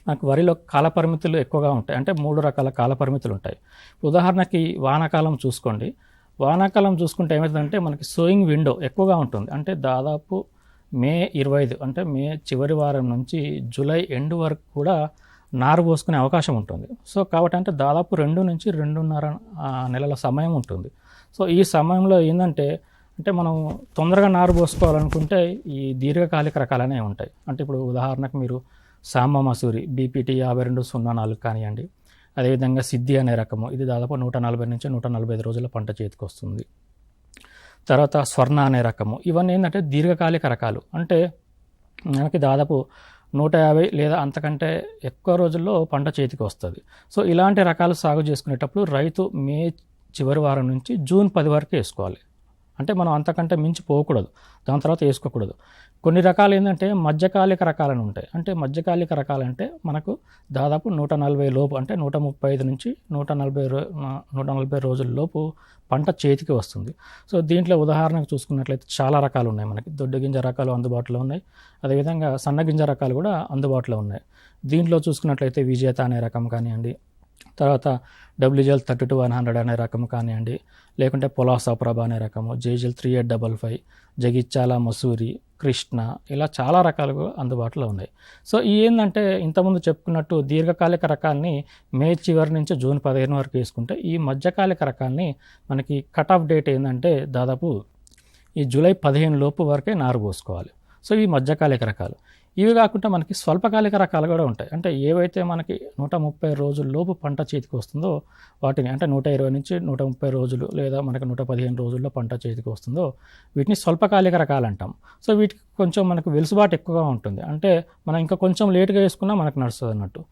నాకు వరిలో కాల పరిమితులు ఎక్కువగా ఉంటాయి. అంటే 3 రకాల కాల పరిమితులు ఉంటాయి. ఉదాహరణకి వానాకాలం చూసుకోండి. వానాకాలం చూసుకుంటే ఏమవుతుందంటే మనకి సోయింగ్ విండో ఎక్కువగా ఉంటుంది. అంటే దాదాపు మే 25 అంటే మే చివరి వారం నుంచి జూలై ఎండ్ వరకు కూడా నారు పోసుకునే అవకాశం ఉంటుంది. సో కాబట్టి అంటే దాదాపు 2 నుంచి 2.5 నెలల సమయం ఉంటుంది. సో ఈ సమయంలో ఏందంటే అంటే మనం తొందరగా నారు పోసుకోవాలనుకుంటే ఈ దీర్ఘకాలిక రకాలనే ఉంటాయి. అంటే ఇప్పుడు ఉదాహరణకు మీరు సాంబ మసూరి బీపీటీ 5204 కానివ్వండి, అదేవిధంగా సిద్ధి అనే రకము, ఇది దాదాపు 140 నుంచి 145 రోజుల పంట చేతికి వస్తుంది. తర్వాత స్వర్ణ అనే రకము, ఇవన్నీ ఏంటంటే దీర్ఘకాలిక రకాలు. అంటే మనకి దాదాపు 150 లేదా అంతకంటే ఎక్కువ రోజుల్లో పంట చేతికి వస్తుంది. సో ఇలాంటి రకాలు సాగు చేసుకునేటప్పుడు రైతు మే చివరి వారం నుంచి జూన్ 10 వరకు వేసుకోవాలి. అంటే మనం అంతకంటే మించి పోకూడదు, దాని తర్వాత వేసుకోకూడదు. కొన్ని రకాలు ఏంటంటే మధ్యకాలిక రకాలను ఉంటాయి. అంటే మధ్యకాలిక రకాలంటే మనకు దాదాపు 140 లోపు, అంటే 135 నుంచి 140 రోజుల లోపు పంట చేతికి వస్తుంది. సో దీంట్లో ఉదాహరణకు చూసుకున్నట్లయితే చాలా రకాలు ఉన్నాయి. మనకి దొడ్డు గింజ రకాలు అందుబాటులో ఉన్నాయి, అదేవిధంగా సన్న గింజ రకాలు కూడా అందుబాటులో ఉన్నాయి. దీంట్లో చూసుకున్నట్లయితే విజేత అనే రకం కానివ్వండి, తర్వాత డబ్ల్యూజెల్ 32-100 అనే రకం కానివ్వండి, లేకుంటే పొలాసా ప్రభ అనే రకము, జేజెల్ 3855, జగిత్యాల మసూరి, కృష్ణ, ఇలా చాలా రకాలుగా అందుబాటులో ఉన్నాయి. సో ఈ ఏంటంటే ఇంతకుముందు చెప్పుకున్నట్టు దీర్ఘకాలిక రకాల్ని మే చివరి నుంచి జూన్ 15 వరకు వేసుకుంటే, ఈ మధ్యకాలిక రకాల్ని మనకి కట్ ఆఫ్ డేట్ ఏంటంటే దాదాపు ఈ జూలై 15 లోపు వరకే నారు పోసుకోవాలి. సో ఇవి మధ్యకాలిక రకాలు. ఇవి కాకుండా మనకి స్వల్పకాలిక రకాలు కూడా ఉంటాయి. అంటే ఏవైతే మనకి 130 రోజుల లోపు పంట చేతికి వస్తుందో వాటిని, అంటే 120 నుంచి 130 రోజులు లేదా మనకి 115 రోజుల్లో పంట చేతికి వస్తుందో వీటిని స్వల్పకాలిక రకాలు అంటాం. సో వీటికి కొంచెం మనకు వెలుసుబాటు ఎక్కువగా ఉంటుంది. అంటే మనం ఇంకా కొంచెం లేటుగా వేసుకున్నా మనకు నడుస్తుంది అన్నట్టు.